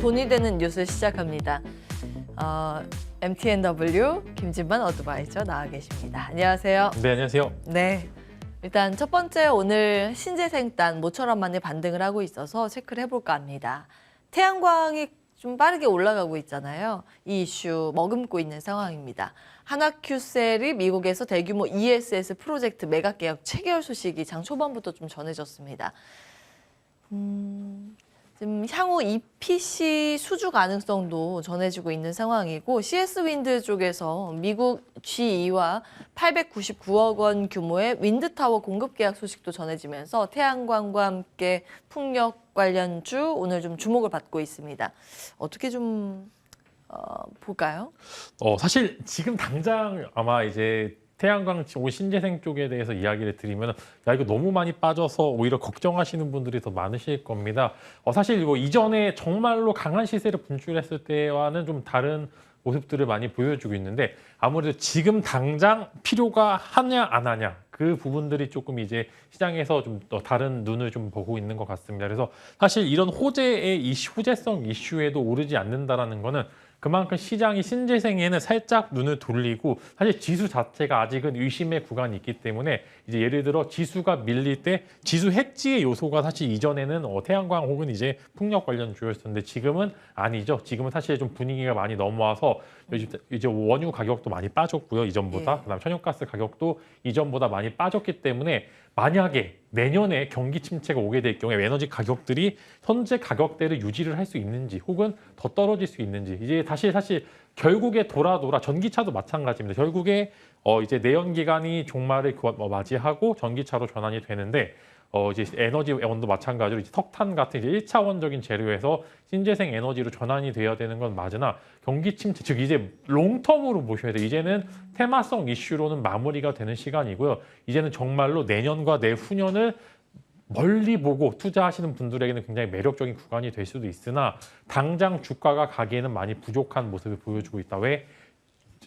돈이 되는 뉴스 시작합니다. MTNW 김진만 어드바이저 나와 계십니다. 안녕하세요. 네, 안녕하세요. 네. 일단 첫 번째 오늘 신재생단 모처럼 만에 반등을 하고 있어서 체크를 해볼까 합니다. 태양광이 좀 빠르게 올라가고 있잖아요. 이 이슈 머금고 있는 상황입니다. 한화큐셀이 미국에서 대규모 ESS 프로젝트 매각 계약 체결 소식이 장 초반부터 좀 전해졌습니다. 지금 향후 EPC 수주 가능성도 전해지고 있는 상황이고 CS 윈드 쪽에서 미국 GE와 899억 원 규모의 윈드타워 공급 계약 소식도 전해지면서 태양광과 함께 풍력 관련주 오늘 좀 주목을 받고 있습니다. 어떻게 좀 볼까요? 사실 지금 당장 아마 이제 태양광 신재생 쪽에 대해서 이야기를 드리면 야 이거 너무 많이 빠져서 오히려 걱정하시는 분들이 더 많으실 겁니다. 사실 이거 이전에 정말로 강한 시세를 분출했을 때와는 좀 다른 모습들을 많이 보여주고 있는데 아무래도 지금 당장 필요가 하냐 안 하냐 그 부분들이 조금 이제 시장에서 좀 더 다른 눈을 좀 보고 있는 것 같습니다. 그래서 사실 이런 호재성 이슈에도 오르지 않는다라는 거는 그만큼 시장이 신재생에는 살짝 눈을 돌리고 사실 지수 자체가 아직은 의심의 구간이 있기 때문에 이제 예를 들어 지수가 밀릴 때 지수 해지의 요소가 사실 이전에는 태양광 혹은 이제 풍력 관련 주였었는데 지금은 아니죠. 지금은 사실 좀 분위기가 많이 넘어와서 이제 원유 가격도 많이 빠졌고요. 이전보다. 예. 그다음에 천연가스 가격도 이전보다 많이 빠졌기 때문에 만약에 내년에 경기 침체가 오게 될 경우에 에너지 가격들이 현재 가격대를 유지를 할 수 있는지 혹은 더 떨어질 수 있는지 이제 다시 사실 결국에 돌아 전기차도 마찬가지입니다. 결국에 이제 내연기관이 종말을 맞이하고 전기차로 전환이 되는데 이제 에너지원도 마찬가지로 이제 석탄 같은 이제 1차원적인 재료에서 신재생 에너지로 전환이 되어야 되는 건 맞으나 경기 침체 즉 이제 롱텀으로 보셔야 돼요. 이제는 테마성 이슈로는 마무리가 되는 시간이고요. 이제는 정말로 내년과 내후년을 멀리 보고 투자하시는 분들에게는 굉장히 매력적인 구간이 될 수도 있으나 당장 주가가 가기에는 많이 부족한 모습을 보여주고 있다. 왜?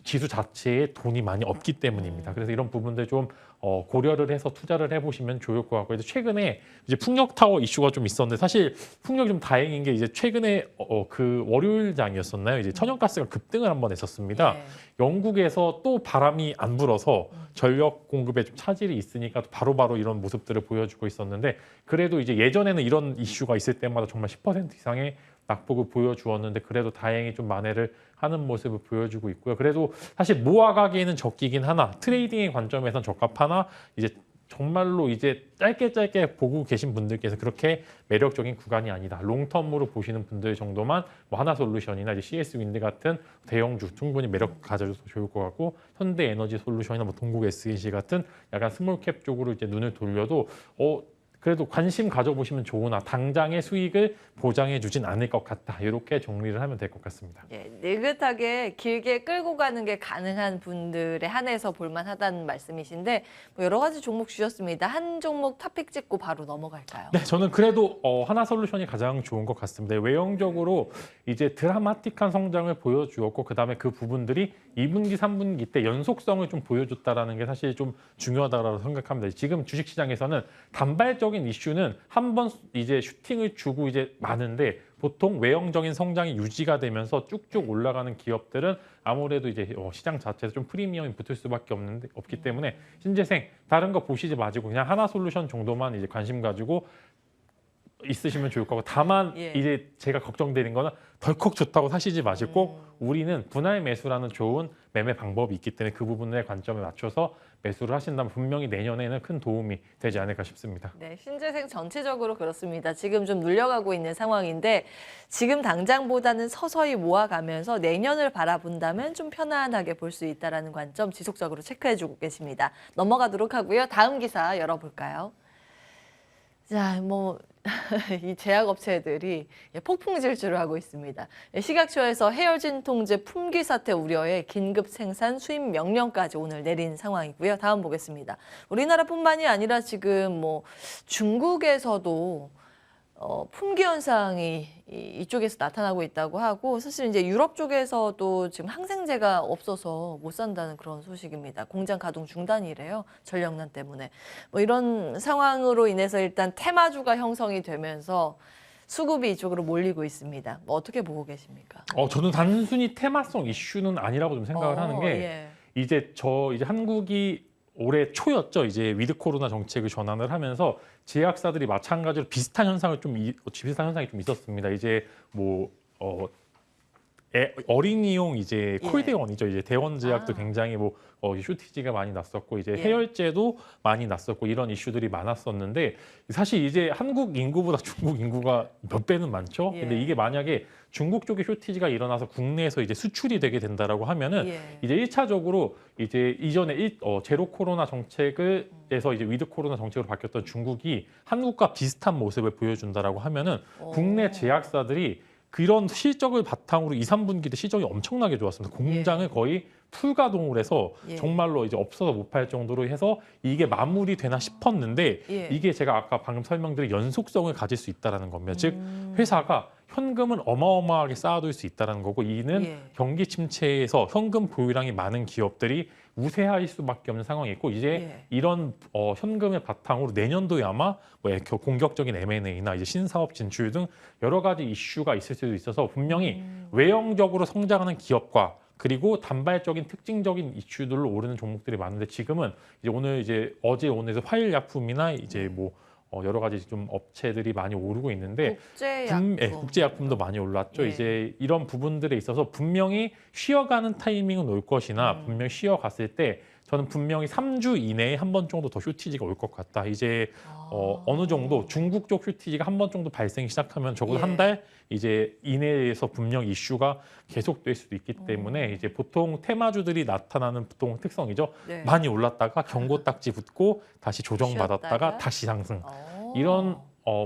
지수 자체에 돈이 많이 없기 때문입니다. 그래서 이런 부분들 좀 고려를 해서 투자를 해보시면 좋을 것 같고, 최근에 이제 풍력 타워 이슈가 좀 있었는데 사실 풍력이 좀 다행인 게 이제 최근에 그 월요일장이었었나요? 이제 천연가스가 급등을 한번 했었습니다. 네. 영국에서 또 바람이 안 불어서 전력 공급에 좀 차질이 있으니까 바로바로 이런 모습들을 보여주고 있었는데 그래도 이제 예전에는 이런 이슈가 있을 때마다 정말 10% 이상의 낙폭을 보여주었는데 그래도 다행히 좀 만회를 하는 모습을 보여주고 있고요. 그래도 사실 모아가기에는 적기긴 하나 트레이딩의 관점에서는 적합하나 이제 정말로 이제 짧게 보고 계신 분들께서 그렇게 매력적인 구간이 아니다. 롱텀으로 보시는 분들 정도만 뭐 하나솔루션이나 이제 CS 윈드 같은 대형주 충분히 매력 가져줘서 좋을 것 같고 현대에너지 솔루션이나 뭐 동국 SEC 같은 약간 스몰캡 쪽으로 이제 눈을 돌려도 그래도 관심 가져보시면 좋으나 당장의 수익을 보장해 주진 않을 것 같다. 이렇게 정리를 하면 될 것 같습니다. 예, 느긋하게 길게 끌고 가는 게 가능한 분들에 한해서 볼만하다는 말씀이신데 뭐 여러 가지 종목 주셨습니다. 한 종목 탑픽 찍고 바로 넘어갈까요? 네, 저는 그래도 하나솔루션이 가장 좋은 것 같습니다. 외형적으로 이제 드라마틱한 성장을 보여주었고 그다음에 그 부분들이 2분기, 3분기 때 연속성을 좀 보여줬다라는 게 사실 좀 중요하다고 생각합니다. 지금 주식시장에서는 단발적인 이슈는 한 번 이제 슈팅을 주고 이제 많은데 보통 외형적인 성장이 유지가 되면서 쭉쭉 올라가는 기업들은 아무래도 이제 시장 자체에서 좀 프리미엄이 붙을 수밖에 없기 때문에 신재생 다른 거 보시지 마시고 그냥 하나솔루션 정도만 이제 관심 가지고 있으시면 좋을 거고 다만 예. 이제 제가 걱정되는 거는 덜컥 좋다고 사시지 마시고 우리는 분할 매수라는 좋은 매매 방법이 있기 때문에 그 부분에 관점에 맞춰서 매수를 하신다면 분명히 내년에는 큰 도움이 되지 않을까 싶습니다. 네, 신재생 전체적으로 그렇습니다. 지금 좀 눌려가고 있는 상황인데 지금 당장보다는 서서히 모아가면서 내년을 바라본다면 좀 편안하게 볼 수 있다는 관점 지속적으로 체크해주고 계십니다. 넘어가도록 하고요. 다음 기사 열어볼까요? 자, 이 제약업체들이 폭풍 질주를 하고 있습니다. 식약처에서 해열진통제 품귀 사태 우려에 긴급 생산 수입 명령까지 오늘 내린 상황이고요. 다음 보겠습니다. 우리나라뿐만이 아니라 지금 중국에서도 품귀 현상이 이쪽에서 나타나고 있다고 하고 사실 이제 유럽 쪽에서도 지금 항생제가 없어서 못 산다는 그런 소식입니다. 공장 가동 중단이래요. 전력난 때문에. 뭐 이런 상황으로 인해서 일단 테마주가 형성이 되면서 수급이 이쪽으로 몰리고 있습니다. 뭐 어떻게 보고 계십니까? 저는 단순히 테마성 이슈는 아니라고 좀 생각을 하는 게 예. 이제 한국이 올해 초였죠. 이제 위드 코로나 정책을 전환을 하면서 제약사들이 마찬가지로 비슷한 현상이 좀 있었습니다. 이제 뭐 어린이용 이제 예. 콜대원이죠. 이제 대원 제약도 아. 굉장히 뭐 쇼티지가 많이 났었고 이제 예. 해열제도 많이 났었고 이런 이슈들이 많았었는데 사실 이제 한국 인구보다 중국 인구가 몇 배는 많죠. 예. 근데 이게 만약에 중국 쪽에 쇼티지가 일어나서 국내에서 이제 수출이 되게 된다라고 하면은 예. 이제 1차적으로 이제 이전에 제로 코로나 정책에서 이제 위드 코로나 정책으로 바뀌었던 중국이 한국과 비슷한 모습을 보여준다라고 하면은 국내 제약사들이 그런 실적을 바탕으로 2, 3분기 때 실적이 엄청나게 좋았습니다. 공장을 거의 풀가동을 해서 예. 정말로 이제 없어서 못 팔 정도로 해서 이게 마무리되나 싶었는데 예. 이게 제가 아까 방금 설명드린 연속성을 가질 수 있다는 겁니다. 즉 회사가 현금을 어마어마하게 쌓아둘 수 있다는 거고 이는 예. 경기 침체에서 현금 보유량이 많은 기업들이 우세할 수밖에 없는 상황이 있고 이제 예. 이런 현금을 바탕으로 내년도에 아마 뭐 공격적인 M&A나 이제 신사업 진출 등 여러 가지 이슈가 있을 수도 있어서 분명히 외형적으로 성장하는 기업과 그리고 단발적인 특징적인 이슈들로 오르는 종목들이 많은데 지금은 이제 어제 오늘에서 화일약품이나 이제 뭐 여러 가지 좀 업체들이 많이 오르고 있는데 국제약품도 많이 올랐죠. 예. 이제 이런 부분들에 있어서 분명히 쉬어가는 타이밍은 올 것이나 분명히 쉬어갔을 때 저는 분명히 3주 이내에 한 번 정도 더 쇼티지가 올 것 같다. 이제 어느 정도 중국 쪽 쇼티지가 한 번 정도 발생이 시작하면 적어도 예. 한 달 이제 이내에서 분명 이슈가 계속될 수도 있기 때문에 이제 보통 테마주들이 나타나는 보통 특성이죠. 네. 많이 올랐다가 경고 딱지 붙고 다시 조정받았다가 쉬었다가? 다시 상승. 이런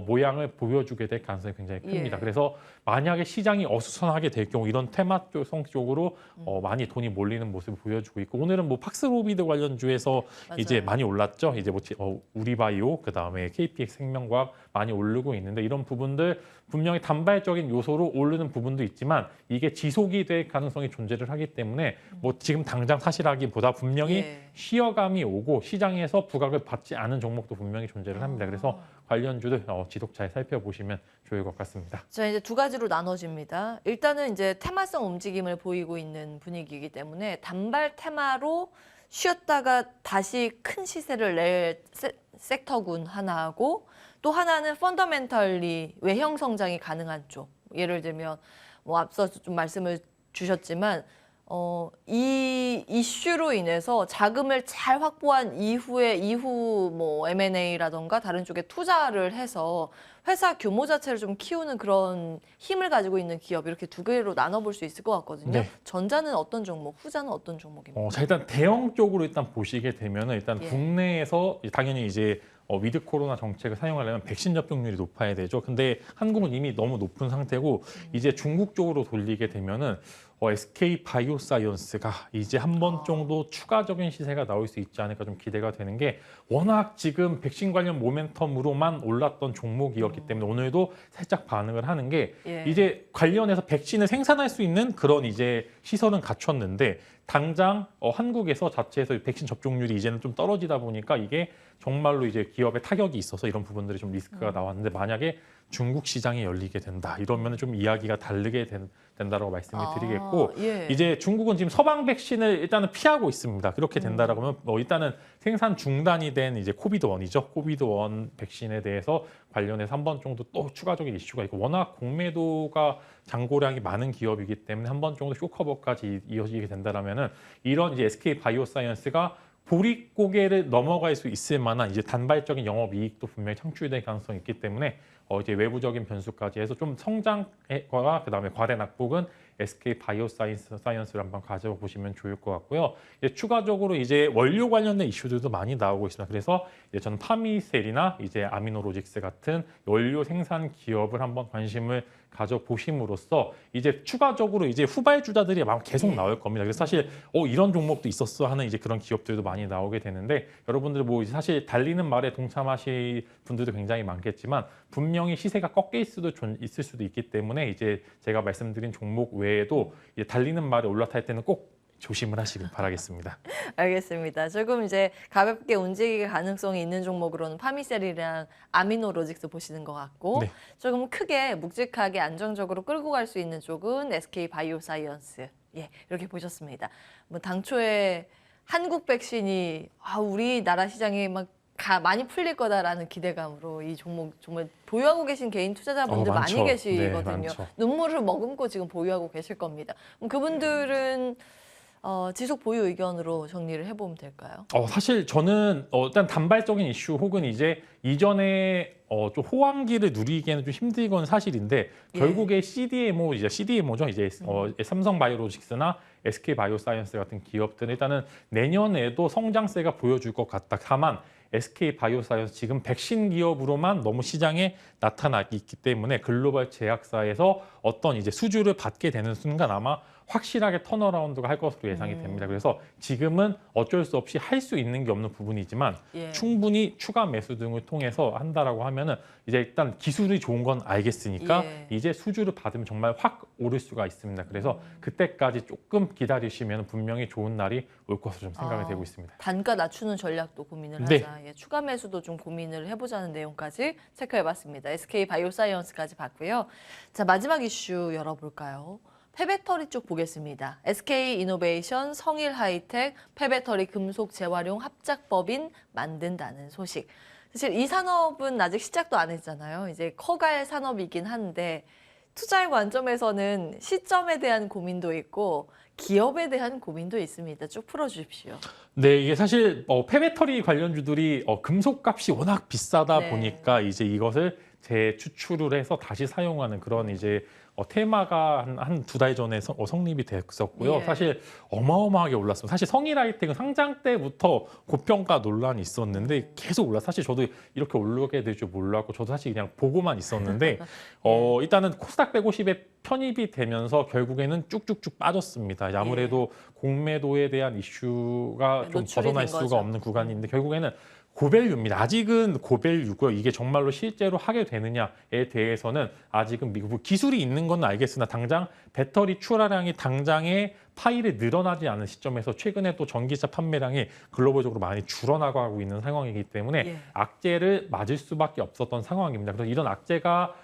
모양을 보여주게 될 가능성이 굉장히 큽니다. 예. 그래서 만약에 시장이 어수선하게 될 경우 이런 테마성 쪽으로 많이 돈이 몰리는 모습을 보여주고 있고 오늘은 뭐 팍스로비드 관련주에서 맞아요. 이제 많이 올랐죠. 이제 뭐 우리바이오 그다음에 KPX 생명과학 많이 오르고 있는데 이런 부분들 분명히 단발적인 요소로 오르는 부분도 있지만 이게 지속이 될 가능성이 존재를 하기 때문에 뭐 지금 당장 사실하기보다 분명히 예. 쉬어감이 오고 시장에서 부각을 받지 않은 종목도 분명히 존재를 합니다. 그래서 관련주들 지속 잘 살펴보시면 좋을 것 같습니다. 자, 이제 두 가지로 나눠집니다. 일단은 이제 테마성 움직임을 보이고 있는 분위기이기 때문에 단발 테마로 쉬었다가 다시 큰 시세를 낼 섹터군 하나하고 또 하나는 펀더멘털리 외형 성장이 가능한 쪽. 예를 들면 뭐 앞서 좀 말씀을 주셨지만 이 이슈로 인해서 자금을 잘 확보한 이후 뭐 M&A라던가 다른 쪽에 투자를 해서 회사 규모 자체를 좀 키우는 그런 힘을 가지고 있는 기업 이렇게 두 개로 나눠볼 수 있을 것 같거든요. 네. 전자는 어떤 종목, 후자는 어떤 종목입니까? 자, 일단 대형 쪽으로 일단 보시게 되면은 일단 예. 국내에서 당연히 이제 위드 코로나 정책을 사용하려면 백신 접종률이 높아야 되죠. 근데 한국은 이미 너무 높은 상태고 이제 중국 쪽으로 돌리게 되면은 SK 바이오사이언스가 이제 한 번 정도 추가적인 시세가 나올 수 있지 않을까 좀 기대가 되는 게 워낙 지금 백신 관련 모멘텀으로만 올랐던 종목이었기 때문에 오늘도 살짝 반응을 하는 게 예. 이제 관련해서 백신을 생산할 수 있는 그런 이제 시설은 갖췄는데 당장 한국에서 자체에서 백신 접종률이 이제는 좀 떨어지다 보니까 이게 정말로 이제 기업에 타격이 있어서 이런 부분들이 좀 리스크가 나왔는데 만약에 중국 시장이 열리게 된다 이러면 좀 이야기가 다르게 된다라고 말씀을 드리겠고 예. 이제 중국은 지금 서방 백신을 일단은 피하고 있습니다. 그렇게 된다라고 하면 일단은 생산 중단이 된 이제 코비드1이죠. 코비드1 백신에 대해서 관련해서 한 번 정도 또 추가적인 이슈가 있고 워낙 공매도가 잔고량이 많은 기업이기 때문에 한 번 정도 쇼커버까지 이어지게 된다라면은 이런 이제 SK 바이오사이언스가 보릿고개를 넘어갈 수 있을 만한 이제 단발적인 영업 이익도 분명히 창출될 가능성이 있기 때문에 이제 외부적인 변수까지 해서 좀 성장과 그다음에 과대 낙폭은 SK 바이오사이언스를 한번 가져보시면 좋을 것 같고요. 이제 추가적으로 이제 원료 관련된 이슈들도 많이 나오고 있습니다. 그래서 이제 저는 파미셀이나 이제 아미노로직스 같은 원료 생산 기업을 한번 관심을 가져보심으로써 이제 추가적으로 이제 후발주자들이 아마 계속 나올 겁니다. 그래서 사실 이런 종목도 있었어 하는 이제 그런 기업들도 많이 나오게 되는데 여러분들 뭐 이제 사실 달리는 말에 동참하실 분들도 굉장히 많겠지만 분명히 시세가 꺾일 수도 있을 수도 있기 때문에 이제 제가 말씀드린 종목 외에도 이제 달리는 말에 올라탈 때는 꼭 조심을 하시길 바라겠습니다. 알겠습니다. 조금 이제 가볍게 움직일 가능성이 있는 종목으로는 파미셀이랑 아미노로직스 보시는 것 같고 네. 조금 크게 묵직하게 안정적으로 끌고 갈 수 있는 쪽은 SK 바이오사이언스. 예, 이렇게 보셨습니다. 뭐 당초에 한국 백신이 우리나라 시장에 막 많이 풀릴 거다라는 기대감으로 이 종목 정말 보유하고 계신 개인 투자자분들 많이 많죠. 계시거든요. 네, 많죠. 눈물을 머금고 지금 보유하고 계실 겁니다. 그럼 그분들은 지속 보유 의견으로 정리를 해보면 될까요? 사실 저는 일단 단발적인 이슈 혹은 이제 이전에 좀 호황기를 누리기에는 좀 힘든 건 사실인데 결국에 CDMO죠. 이제 삼성바이오로직스나 SK바이오사이언스 같은 기업들은 일단은 내년에도 성장세가 보여줄 것 같다. 다만 SK바이오사이언스 지금 백신 기업으로만 너무 시장에 나타나기 있기 때문에 글로벌 제약사에서 어떤 이제 수주를 받게 되는 순간 아마 확실하게 턴어라운드가 할 것으로 예상이 됩니다. 그래서 지금은 어쩔 수 없이 할 수 있는 게 없는 부분이지만 충분히 추가 매수 등을 통해서 한다라고 하면은 이제 일단 기술이 좋은 건 알겠으니까 이제 수주를 받으면 정말 확 오를 수가 있습니다. 그래서 그때까지 조금 기다리시면 분명히 좋은 날이 올 것으로 좀 생각이 되고 있습니다. 단가 낮추는 전략도 고민을 하자. 추가 매수도 좀 고민을 해보자는 내용까지 체크해봤습니다. SK 바이오사이언스까지 봤고요. 자, 마지막 이슈 열어볼까요? 폐배터리 쪽 보겠습니다. SK 이노베이션, 성일 하이텍, 폐배터리 금속 재활용 합작법인 만든다는 소식. 사실 이 산업은 아직 시작도 안 했잖아요. 이제 커갈 산업이긴 한데 투자의 관점에서는 시점에 대한 고민도 있고 기업에 대한 고민도 있습니다. 쭉 풀어주십시오. 네, 이게 사실 폐배터리 관련주들이 금속값이 워낙 비싸다 보니까 이제 이것을 재추출을 해서 다시 사용하는 그런 이제 테마가 한 두 달 전에 성립이 됐었고요. 사실 어마어마하게 올랐습니다. 사실 성일하이텍은 상장 때부터 고평가 논란이 있었는데 계속 올랐어요. 사실 저도 이렇게 오르게 될 줄 몰랐고 저도 사실 그냥 보고만 있었는데 일단은 코스닥 150에 편입이 되면서 결국에는 쭉쭉쭉 빠졌습니다. 아무래도 공매도에 대한 이슈가 좀 벗어날 수가 없는 구간인데 결국에는 고밸류입니다. 아직은 고밸류고요. 이게 정말로 실제로 하게 되느냐에 대해서는 아직은 기술이 있는 건 알겠으나 당장 배터리 출하량이 당장에 파일이 늘어나지 않은 시점에서 최근에 또 전기차 판매량이 글로벌적으로 많이 줄어나가고 있는 상황이기 때문에 악재를 맞을 수밖에 없었던 상황입니다. 그래서 이런 악재가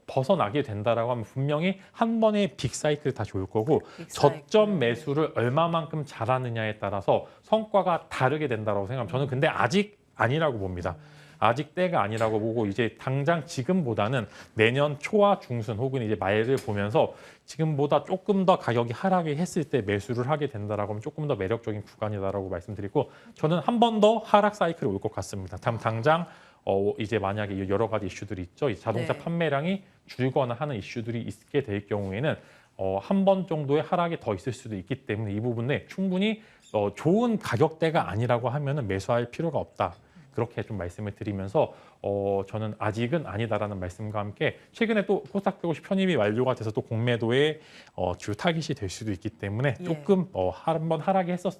벗어나게 된다라고 하면 분명히 한 번의 빅사이클 다 좋을 거고 저점 매수를 얼마만큼 잘하느냐에 따라서 성과가 다르게 된다라고 생각합니다. 저는 근데 아직 아니라고 봅니다. 아직 때가 아니라고 보고 이제 당장 지금보다는 내년 초와 중순 혹은 이제 말을 보면서 지금보다 조금 더 가격이 하락을 했을 때 매수를 하게 된다라고 하면 조금 더 매력적인 구간이다라고 말씀드리고 저는 한 번 더 하락 사이클이 올 것 같습니다. 당장 이제 만약에 여러 가지 이슈들이 있죠. 자동차 판매량이 줄거나 하는 이슈들이 있게 될 경우에는 한 번 정도의 하락이 더 있을 수도 있기 때문에 이 부분에 충분히 좋은 가격대가 아니라고 하면은 매수할 필요가 없다. 그렇게 좀 말씀을 드리면서 저는 아직은 아니다라는 말씀과 함께 최근에 또 코스닥 150 편입이 완료가 돼서 또 공매도의 주 타깃이 될 수도 있기 때문에 조금 한번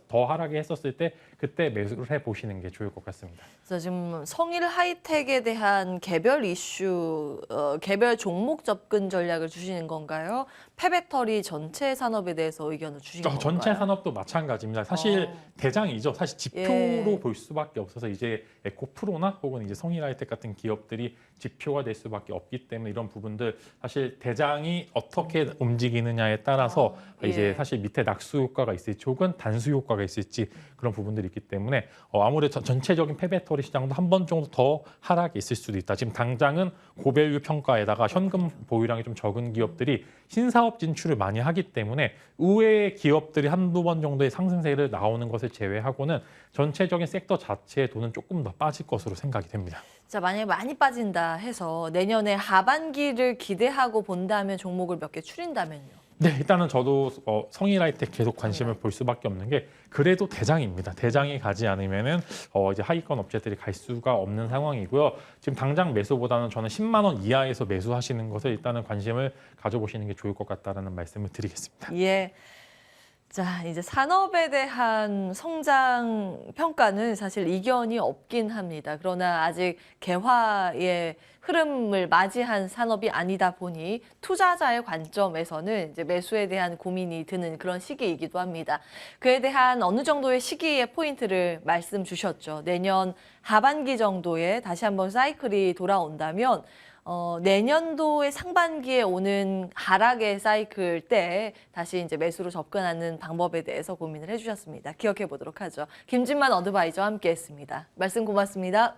더 하락이 했었을 때 그때 매수를 해보시는 게 좋을 것 같습니다. 그래서 지금 성일 하이텍에 대한 개별 이슈, 개별 종목 접근 전략을 주시는 건가요? 폐배터리 전체 산업에 대해서 의견을 주시는 건가요? 전체 산업도 마찬가지입니다. 사실 대장이죠. 사실 지표로 볼 수밖에 없어서 이제 에코프로나 혹은 이제 성일하이텍 같은 기업들이 지표가 될 수밖에 없기 때문에 이런 부분들 사실 대장이 어떻게 움직이느냐에 따라서 이제 사실 밑에 낙수 효과가 있을지 혹은 단수 효과가 있을지 그런 부분들이 있기 때문에 아무래도 전체적인 폐배터리 시장도 한 번 정도 더 하락이 있을 수도 있다. 지금 당장은 고밸류 평가에다가 현금 보유량이 좀 적은 기업들이 신사업 진출을 많이 하기 때문에 의외의 기업들이 한두 번 정도의 상승세를 나오는 것을 제외하고는 전체적인 섹터 자체의 돈은 조금 더 빠질 것으로 생각이 됩니다. 자, 만약에 많이 빠진다 해서 내년에 하반기를 기대하고 본다면 종목을 몇 개 추린다면요? 네, 일단은 저도 성일하이텍 계속 관심을 볼 수밖에 없는 게 그래도 대장입니다. 대장이 가지 않으면은 이제 하위권 업체들이 갈 수가 없는 상황이고요. 지금 당장 매수보다는 저는 10만 원 이하에서 매수하시는 것을 일단은 관심을 가져보시는 게 좋을 것 같다라는 말씀을 드리겠습니다. 예. 자, 이제 산업에 대한 성장 평가는 사실 이견이 없긴 합니다. 그러나 아직 개화의 흐름을 맞이한 산업이 아니다 보니 투자자의 관점에서는 이제 매수에 대한 고민이 드는 그런 시기이기도 합니다. 그에 대한 어느 정도의 시기의 포인트를 말씀 주셨죠. 내년 하반기 정도에 다시 한번 사이클이 돌아온다면 내년도의 상반기에 오는 하락의 사이클 때 다시 이제 매수로 접근하는 방법에 대해서 고민을 해주셨습니다. 기억해 보도록 하죠. 김진만 어드바이저와 함께했습니다. 말씀 고맙습니다.